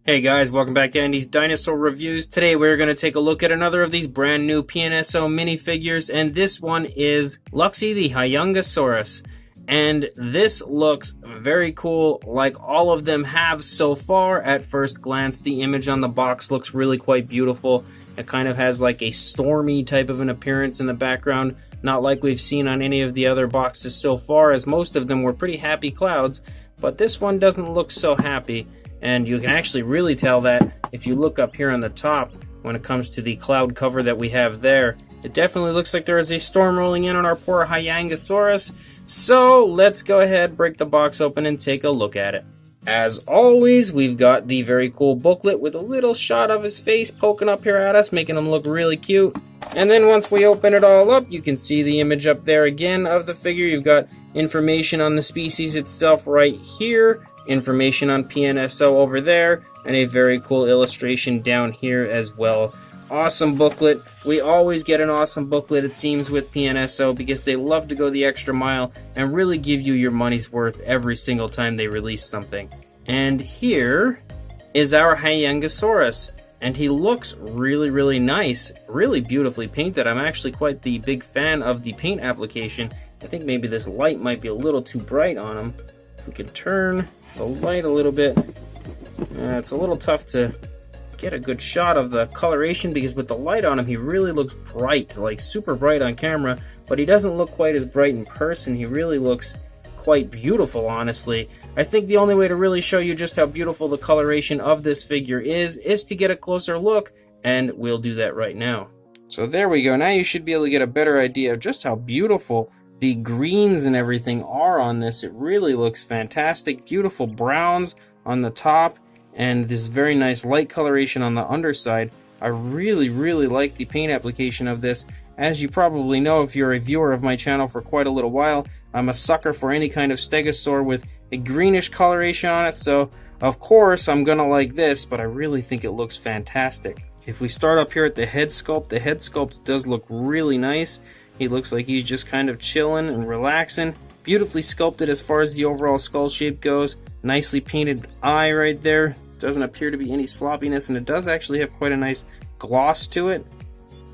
Hey guys, welcome back to Andy's Dinosaur Reviews. Today we're going to take a look at another of these brand new PNSO minifigures, and this one is Luxie the Huayangosaurus. And this looks very cool, like all of them have so far at first glance. The image on the box looks really quite beautiful. It kind of has like a stormy type of an appearance in the background, not like we've seen on any of the other boxes so far, as most of them were pretty happy clouds, but this one doesn't look so happy. And you can actually really tell that if you look up here on the top when it comes to the cloud cover that we have there. It definitely looks like there is a storm rolling in on our poor Huayangosaurus. So let's go ahead, break the box open, and take a look at it. As always, we've got the very cool booklet with a little shot of his face poking up here at us, making him look really cute. And then once we open it all up, you can see the image up there again of the figure. You've got information on the species itself right here, information on PNSO over there, and a very cool illustration down here as well. Awesome booklet. We always get an awesome booklet, it seems, with PNSO because they love to go the extra mile and really give you your money's worth every single time they release something. And here is our Huayangosaurus, and he looks really nice, really beautifully painted. I'm actually quite the big fan of the paint application. I think maybe this light might be a little too bright on him. If we could turn the light a little bit, it's a little tough to get a good shot of the coloration because with the light on him he really looks bright, like super bright on camera, but he doesn't look quite as bright in person. He really looks quite beautiful, honestly. I think the only way to really show you just how beautiful the coloration of this figure is to get a closer look, and we'll do that right now. So there we go. Now you should be able to get a better idea of just how beautiful the greens and everything are on this. It really looks fantastic. Beautiful browns on the top and this very nice light coloration on the underside. I really like the paint application of this. As you probably know if you're a viewer of my channel for quite a little while, I'm a sucker for any kind of stegosaur with a greenish coloration on it, so of course I'm gonna like this, but I really think it looks fantastic. If we start up here at the head sculpt does look really nice. He looks like he's just kind of chilling and relaxing. Beautifully sculpted as far as the overall skull shape goes. Nicely painted eye right there. Doesn't appear to be any sloppiness, and it does actually have quite a nice gloss to it.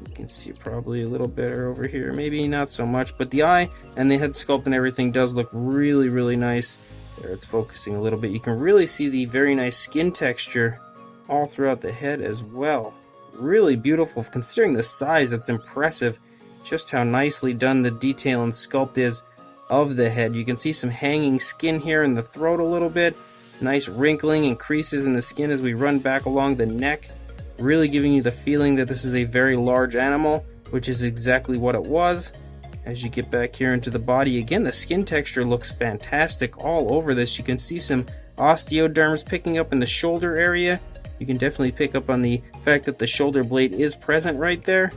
You can see probably a little better over here. Maybe not so much, but the eye and the head sculpt and everything does look really nice. There, it's focusing a little bit. You can really see the very nice skin texture all throughout the head as well. Really beautiful. Considering the size, it's impressive just how nicely done the detail and sculpt is of the head. You can see some hanging skin here in the throat a little bit. Nice wrinkling and creases in the skin as we run back along the neck. Really giving you the feeling that this is a very large animal, which is exactly what it was. As you get back here into the body, again, the skin texture looks fantastic all over this. You can see some osteoderms picking up in the shoulder area. You can definitely pick up on the fact that the shoulder blade is present right there.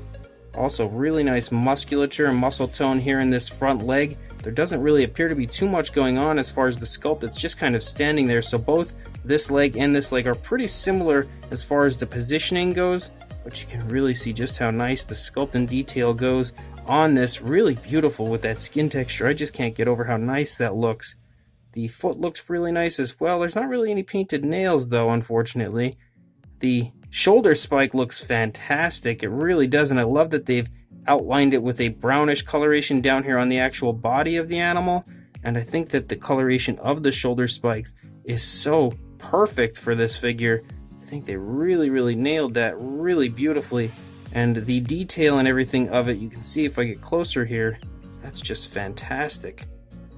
Also, really nice musculature and muscle tone here in this front leg. There doesn't really appear to be too much going on as far as the sculpt. It's just kind of standing there. So both this leg and this leg are pretty similar as far as the positioning goes. But you can really see just how nice the sculpt and detail goes on this. Really beautiful with that skin texture. I just can't get over how nice that looks. The foot looks really nice as well. There's not really any painted nails though, unfortunately. The shoulder spike looks fantastic. It really does, and I love that they've outlined it with a brownish coloration down here on the actual body of the animal. And I think that the coloration of the shoulder spikes is so perfect for this figure. I think they really nailed that really beautifully. And the detail and everything of it, you can see if I get closer here, that's just fantastic.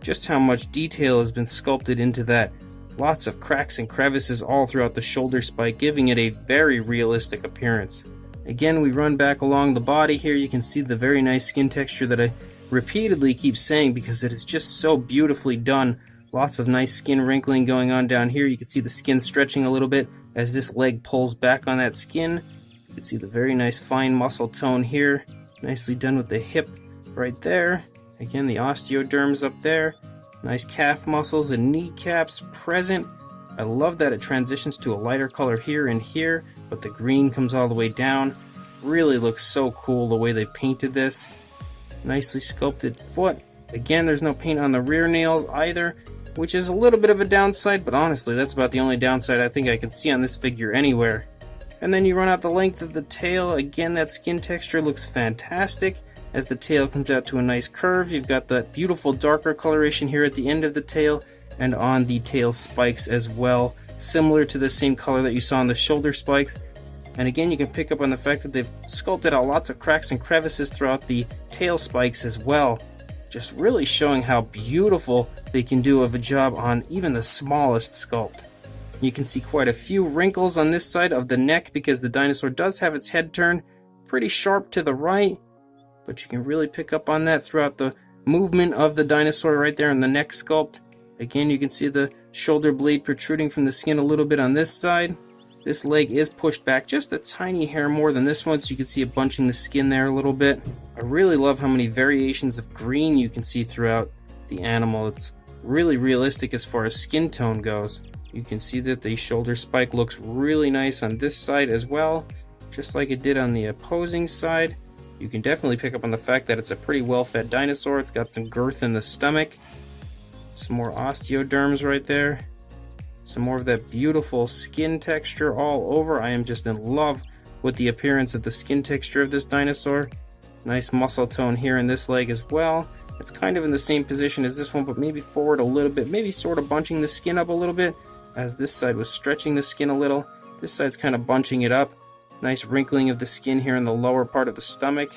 Just how much detail has been sculpted into that. Lots of cracks and crevices all throughout the shoulder spike, giving it a very realistic appearance. Again, we run back along the body here. You can see the very nice skin texture that I repeatedly keep saying because it is just so beautifully done. Lots of nice skin wrinkling going on down here. You can see the skin stretching a little bit as this leg pulls back on that skin. You can see the very nice fine muscle tone here. Nicely done with the hip right there. Again, the osteoderms up there. Nice calf muscles and kneecaps present. I love that it transitions to a lighter color here and here, but the green comes all the way down. Really looks so cool the way they painted this. Nicely sculpted foot. Again, there's no paint on the rear nails either. which is a little bit of a downside, but honestly, that's about the only downside I think I can see on this figure anywhere. And then you run out the length of the tail. Again, that skin texture looks fantastic as the tail comes out to a nice curve. You've got that beautiful darker coloration here at the end of the tail and on the tail spikes as well, similar to the same color that you saw on the shoulder spikes. And again, you can pick up on the fact that they've sculpted out lots of cracks and crevices throughout the tail spikes as well, just really showing how beautiful they can do of a job on even the smallest sculpt. You can see quite a few wrinkles on this side of the neck because the dinosaur does have its head turned pretty sharp to the right, but you can really pick up on that throughout the movement of the dinosaur right there in the neck sculpt. Again, you can see the shoulder blade protruding from the skin a little bit on this side. This leg is pushed back just a tiny hair more than this one, so you can see it bunching the skin there a little bit. I really love how many variations of green you can see throughout the animal. It's really realistic as far as skin tone goes. You can see that the shoulder spike looks really nice on this side as well, just like it did on the opposing side. You can definitely pick up on the fact that it's a pretty well-fed dinosaur. It's got some girth in the stomach, some more osteoderms right there, some more of that beautiful skin texture all over. I am just in love with the appearance of the skin texture of this dinosaur. Nice muscle tone here in this leg as well. It's kind of in the same position as this one, but maybe forward a little bit, maybe sort of bunching the skin up a little bit, as this side was stretching the skin a little. This side's kind of bunching it up. Nice wrinkling of the skin here in the lower part of the stomach.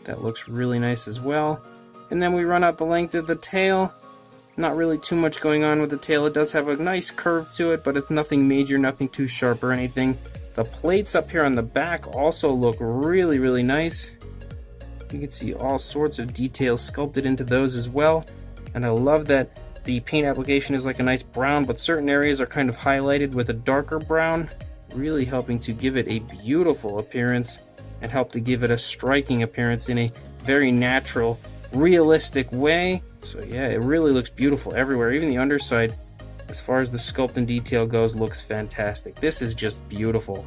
That looks really nice as well. And then we run out the length of the tail. Not really too much going on with the tail. It does have a nice curve to it, but it's nothing major, nothing too sharp or anything. The plates up here on the back also look really, really nice. You can see all sorts of details sculpted into those as well. And I love that the paint application is like a nice brown, but certain areas are kind of highlighted with a darker brown, really helping to give it a beautiful appearance and help to give it a striking appearance in a very natural, realistic way. So yeah, it really looks beautiful everywhere. Even the underside, as far as the sculpt and detail goes, looks fantastic. This is just beautiful.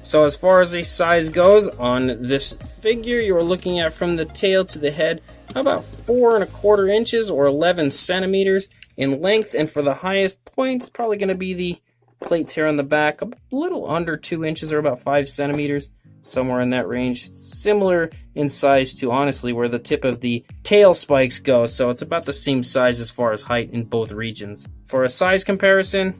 So as far as a size goes on this figure, you're looking at from the tail to the head about 4¼ inches or 11 centimeters in length, and for the highest point, it's probably going to be the plates here on the back, a little under 2 inches or about 5 centimeters, somewhere in that range. It's similar in size to, honestly, where the tip of the tail spikes go, so it's about the same size as far as height in both regions. For a size comparison,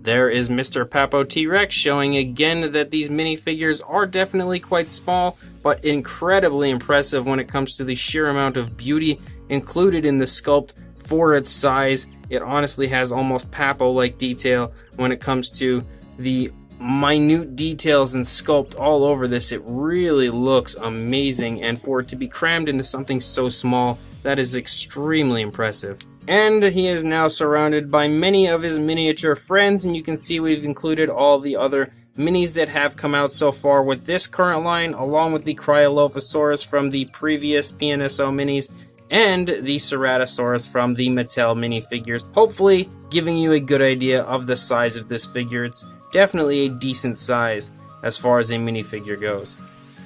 there is Mr. Papo T-Rex showing again that these minifigures are definitely quite small, but incredibly impressive when it comes to the sheer amount of beauty included in the sculpt for its size. It honestly has almost Papo-like detail when it comes to the minute details and sculpt all over this. It really looks amazing, and for it to be crammed into something so small, that is extremely impressive. And he is now surrounded by many of his miniature friends, and you can see we've included all the other minis that have come out so far with this current line, along with the Huayangosaurus from the previous PNSO minis, and the Ceratosaurus from the Mattel minifigures, hopefully giving you a good idea of the size of this figure. It's definitely a decent size as far as a minifigure goes.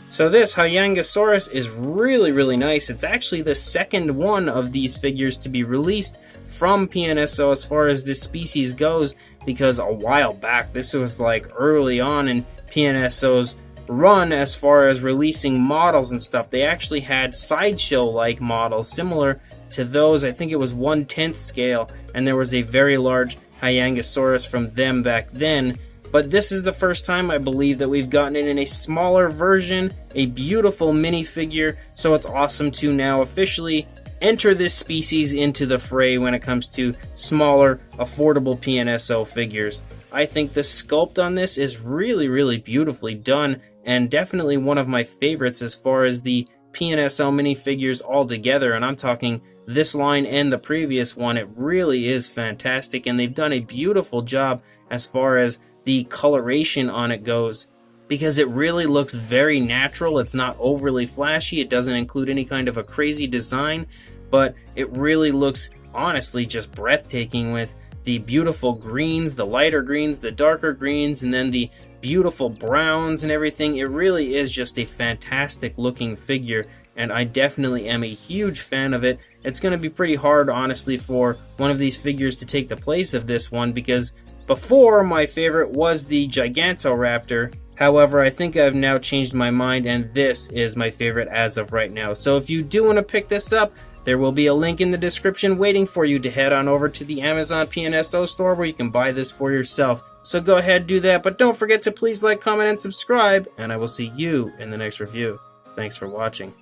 So this Huayangosaurus is really, really nice. It's actually the second one of these figures to be released from PNSO as far as this species goes, because a while back, this was like early on in PNSO's run as far as releasing models and stuff. They actually had sideshow-like models similar to those. I think it was 1/10 scale, and there was a very large Huayangosaurus from them back then. But this is the first time, I believe, that we've gotten it in a smaller version, a beautiful minifigure, so it's awesome to now officially enter this species into the fray when it comes to smaller, affordable PNSO figures. I think the sculpt on this is really, really beautifully done, and definitely one of my favorites as far as the PNSO minifigures altogether, and I'm talking this line and the previous one. It really is fantastic, and they've done a beautiful job as far as the coloration on it goes, because it really looks very natural. It's not overly flashy. It doesn't include any kind of a crazy design, but it really looks honestly just breathtaking with the beautiful greens, the lighter greens, the darker greens, and then the beautiful browns and everything. It really is just a fantastic looking figure, and I definitely am a huge fan of it. It's going to be pretty hard, honestly, for one of these figures to take the place of this one, because before, my favorite was the Gigantoraptor. However, I think I've now changed my mind, and this is my favorite as of right now. So if you do want to pick this up, there will be a link in the description waiting for you to head on over to the Amazon PNSO store where you can buy this for yourself. So go ahead, do that, but don't forget to please like, comment, and subscribe, and I will see you in the next review. Thanks for watching.